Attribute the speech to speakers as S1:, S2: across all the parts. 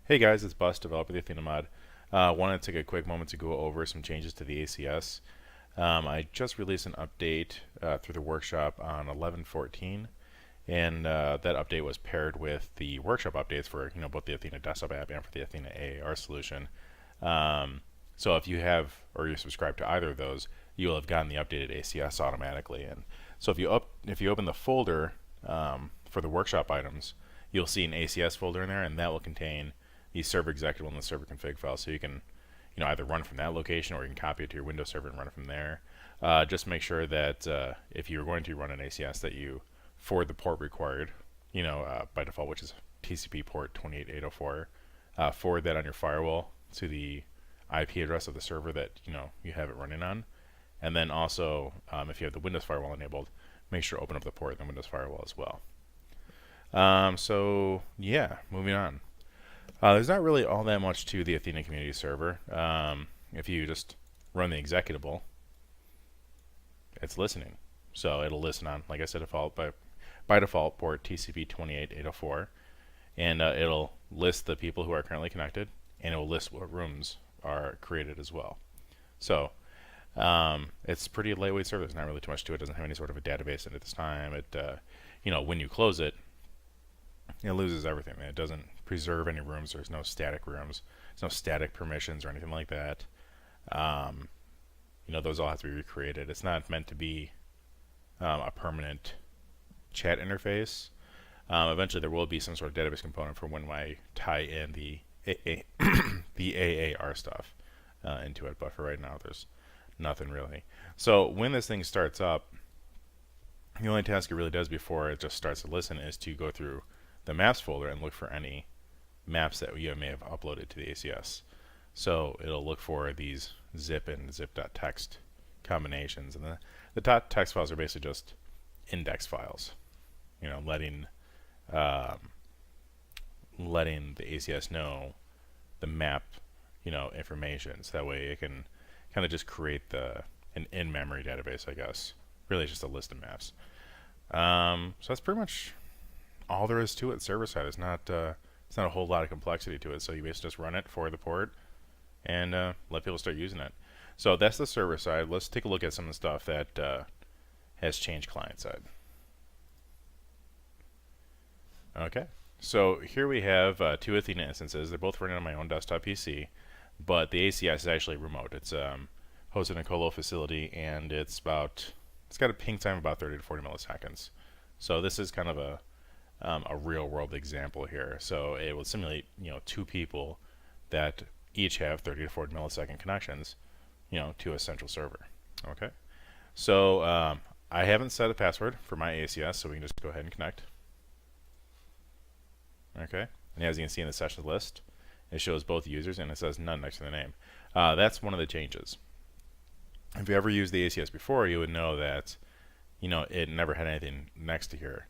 S1: Hey guys, it's Bus, developer of the Athena mod. Wanted to take a quick moment to go over some changes to the ACS. I just released an update through the workshop on 11.14, and that update was paired with the workshop updates for both the Athena Desktop app and for the Athena AAR solution. So if you have or you're subscribed to either of those, you will have gotten the updated ACS automatically. And so if you open the folder for the workshop items, you'll see an ACS folder in there, and that will contain the server executable and the server config file, so you can either run from that location or you can copy it to your Windows server and run it from there. Just make sure that if you're going to run an ACS, that you forward the port required, by default, which is TCP port 28804. Forward that on your firewall to the IP address of the server that you have it running on, and then also if you have the Windows firewall enabled, make sure to open up the port in the Windows firewall as well. So yeah, moving on. There's not really all that much to the Athena Community Server. If you just run the executable, it's listening. So it'll listen on, like I said, by default, port TCP 28804, and it'll list the people who are currently connected, and it will list what rooms are created as well. So it's a pretty lightweight server. There's not really too much to it. It doesn't have any sort of a database in it at this time. It, when you close it, it loses everything. It doesn't preserve any rooms. There's no static rooms. There's no static permissions or anything like that. Those all have to be recreated. It's not meant to be a permanent chat interface. Eventually, there will be some sort of database component for when I tie in the the AAR stuff into it. But for right now, there's nothing really. So when this thing starts up, the only task it really does before it just starts to listen is to go through the maps folder and look for any maps that you may have uploaded to the ACS. So it'll look for these zip and zip.txt combinations, and the .txt files are basically just index files, letting the ACS know the map information, so that way it can kind of just create an in-memory database, I guess. Really, it's just a list of maps. So that's pretty much all there is to it. Server side, it's not a whole lot of complexity to it. So you basically just run it for the port and let people start using it. So that's the server side. Let's take a look at some of the stuff that has changed client side. Okay, so here we have two Athena instances. They're both running on my own desktop PC, but the ACS is actually remote. It's hosted in a colo facility, and it's got a ping time of about 30 to 40 milliseconds. So this is kind of a real world example here. So it will simulate two people that each have 30 to 40 millisecond connections to a central server. Okay, so I haven't set a password for my ACS, so we can just go ahead and connect. Okay, and as you can see in the sessions list, it shows both users and it says none next to the name. That's one of the changes. If you ever used the ACS before, you would know that it never had anything next to here.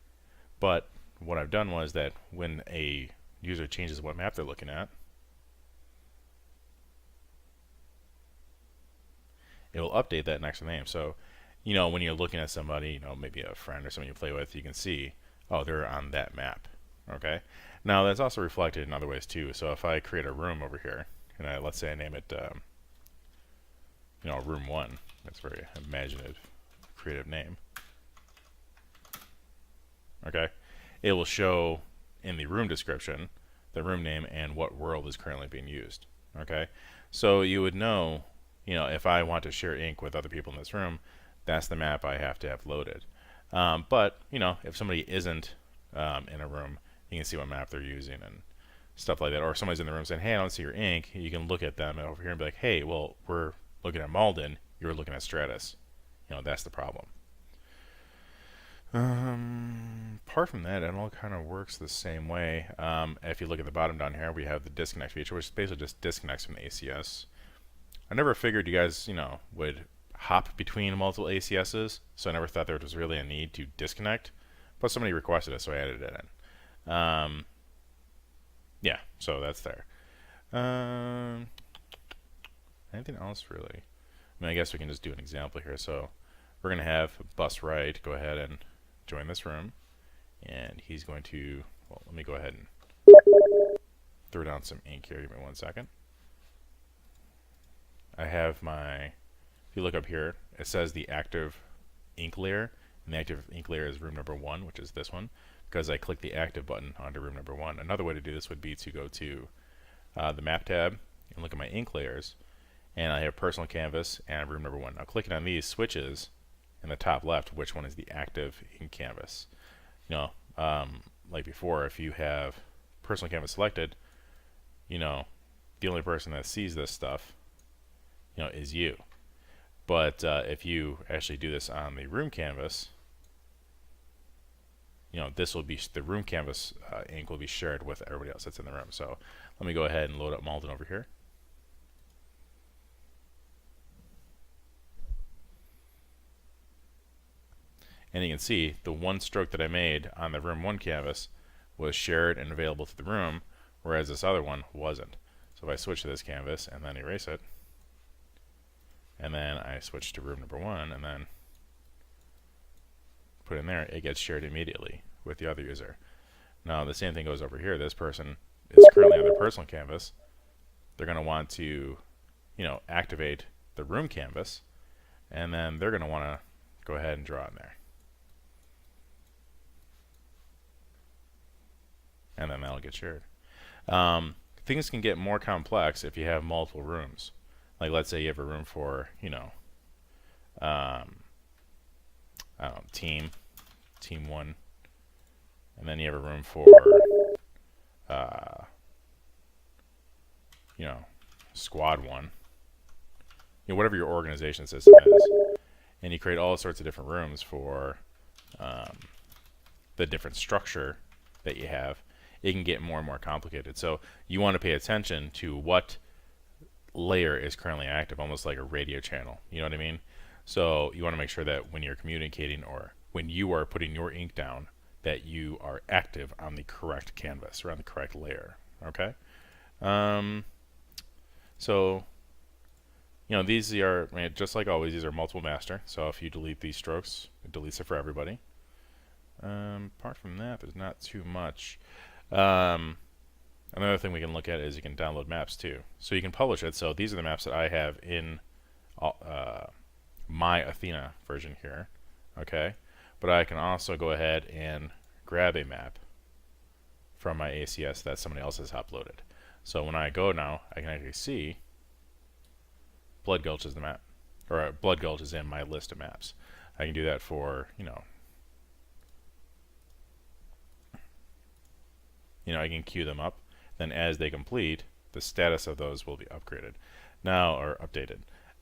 S1: But what I've done was that when a user changes what map they're looking at, it will update that next to the name. So when you're looking at somebody, maybe a friend or someone you play with, you can see, oh, they're on that map. Okay, now that's also reflected in other ways too. So if I create a room over here, and let's say I name it room 1, that's a very imaginative, creative name. Okay, it will show in the room description the room name and what world is currently being used. Okay, so you would know, if I want to share ink with other people in this room, that's the map I have to have loaded. But if somebody isn't in a room, you can see what map they're using and stuff like that. Or if somebody's in the room saying, hey, I don't see your ink, you can look at them over here and be like, hey, well, we're looking at Malden, you're looking at Stratus. That's the problem. Apart from that, it all kind of works the same way. If you look at the bottom down here, we have the disconnect feature, which basically just disconnects from the ACS. I never figured you guys, would hop between multiple ACSs, so I never thought there was really a need to disconnect. But somebody requested it, so I added it in. Yeah, so that's there. Anything else really? I guess we can just do an example here. So we're going to have Bus Right go ahead and join this room, and he's going to, well, let me go ahead and throw down down some ink here. Give me 1 second. I have my, if you look up here, it says the active ink layer, and the active ink layer is room number 1, which is this one, because I clicked the active button onto room number 1. Another way to do this would be to go to the map tab and look at my ink layers, and I have personal canvas and room number 1. Now clicking on these switches in the top left which one is the active ink canvas. You know, like before, if you have personal canvas selected, you know, the only person that sees this stuff, you know, is you. But if you actually do this on the room canvas, you know, this will be the room canvas ink will be shared with everybody else that's in the room. So let me go ahead and load up Malden over here. And you can see the one stroke that I made on the room 1 canvas was shared and available to the room, whereas this other one wasn't. So if I switch to this canvas and then erase it, and then I switch to room number 1 and then put in there, it gets shared immediately with the other user. Now the same thing goes over here. This person is currently on their personal canvas. They're going to want to, you know, activate the room canvas, and then they're going to want to go ahead and draw in there. And then that'll get shared. Things can get more complex if you have multiple rooms. Like let's say you have a room for, you know, I don't know, team 1, and then you have a room for, you know, squad 1. You know, whatever your organization system is, and you create all sorts of different rooms for the different structure that you have. It can get more and more complicated. So you want to pay attention to what layer is currently active, almost like a radio channel. You know what I mean? So you want to make sure that when you're communicating or when you are putting your ink down, that you are active on the correct canvas or on the correct layer. Okay? So, you know, these are, I mean, just like always, these are multiple master. So if you delete these strokes, it deletes it for everybody. Apart from that, there's not too much. Another thing we can look at is you can download maps too. So you can publish it. So these are the maps that I have in my Athena version here. Okay, but I can also go ahead and grab a map from my ACS that somebody else has uploaded. So when I go now, I can actually see Blood Gulch is the map, or Blood Gulch is in my list of maps. I can do that for, you know, I can queue them up. Then as they complete, the status of those will be upgraded now, or updated.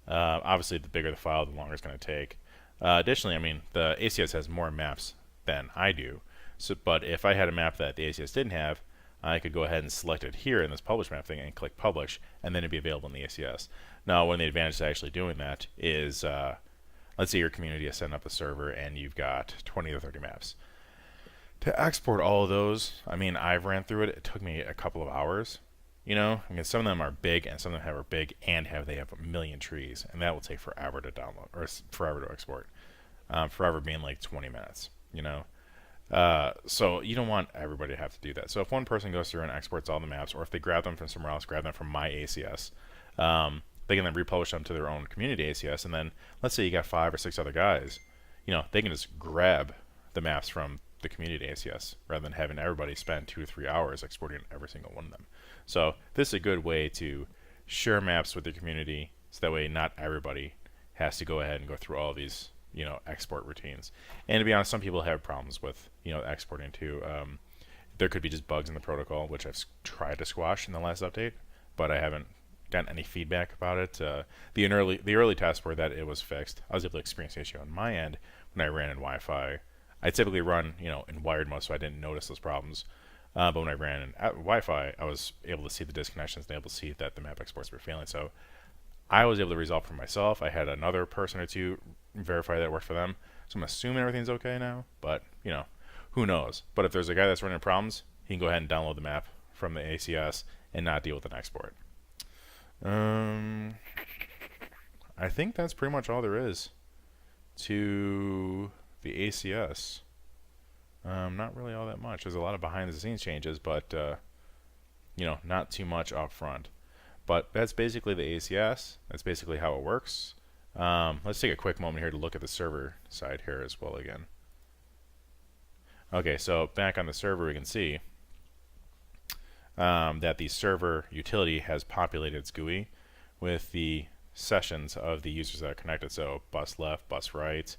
S1: Obviously, the bigger the file, the longer it's going to take. Additionally, I mean, the ACS has more maps than I do. So, but if I had a map that the ACS didn't have, I could go ahead and select it here in this publish map thing and click publish, and then it'd be available in the ACS. Now, one of the advantages to actually doing that is, let's say your community has set up a server and you've got 20 or 30 maps. To export all of those, I mean, I've ran through it. It took me a couple of hours. You know, I mean, some of them are big, and some of them are big and they have a million trees, and that will take forever to download or forever to export. Forever being like 20 minutes. You know, so you don't want everybody to have to do that. So if one person goes through and exports all the maps, or if they grab them from somewhere else, grab them from my ACS, they can then republish them to their own community ACS, and then let's say you got 5 or 6 other guys, you know, they can just grab the maps from the community ACS rather than having everybody spend 2 to 3 hours exporting every single one of them. So this is a good way to share maps with the community, so that way not everybody has to go ahead and go through all of these, you know, export routines. And to be honest, some people have problems with, you know, exporting too. There could be just bugs in the protocol, which I've tried to squash in the last update, but I haven't gotten any feedback about it. The early tests were that it was fixed. I was able to experience the issue on my end when I ran in Wi-Fi. I typically run, you know, in wired mode, so I didn't notice those problems. But when I ran in Wi-Fi, I was able to see the disconnections and able to see that the map exports were failing. So I was able to resolve for myself. I had another person or two verify that it worked for them. So I'm assuming everything's okay now, but, you know, who knows? But if there's a guy that's running problems, he can go ahead and download the map from the ACS and not deal with an export. I think that's pretty much all there is to the ACS. Not really all that much. There's a lot of behind the scenes changes, but not too much up front. But that's basically the ACS. That's basically how it works. Let's take a quick moment here to look at the server side here as well again. Okay, so back on the server, we can see that the server utility has populated its GUI with the sessions of the users that are connected. So bus left, bus right,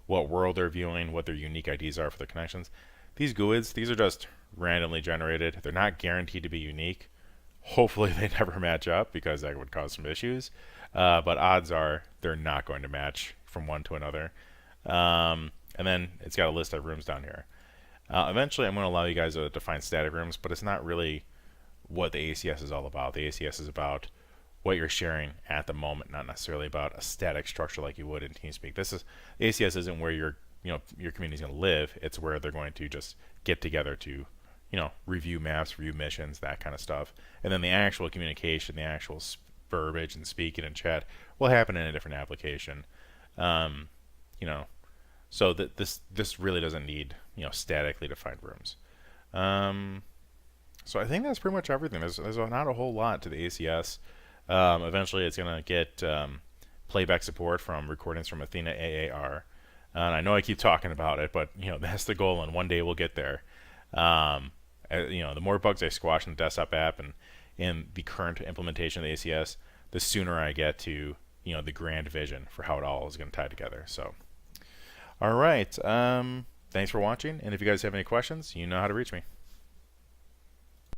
S1: what world they're viewing, what their unique IDs are for their connections. These GUIDs, these are just randomly generated. They're not guaranteed to be unique. Hopefully they never match up because that would cause some issues. But odds are they're not going to match from one to another. And then it's got a list of rooms down here. Eventually I'm going to allow you guys to define static rooms, but it's not really what the ACS is all about. The ACS is about what you're sharing at the moment, not necessarily about a static structure like you would in TeamSpeak. The ACS isn't where your community is going to live. It's where they're going to just get together to review maps, review missions, that kind of stuff. And then the actual communication, the actual verbiage and speaking and chat will happen in a different application. So that this really doesn't need statically defined rooms. So I think that's pretty much everything. There's not a whole lot to the ACS. Eventually, it's going to get playback support from recordings from Athena AAR. And I know I keep talking about it, but that's the goal, and one day we'll get there. The more bugs I squash in the desktop app and in the current implementation of the ACS, the sooner I get to the grand vision for how it all is going to tie together. So, all right. Thanks for watching, and if you guys have any questions, you know how to reach me.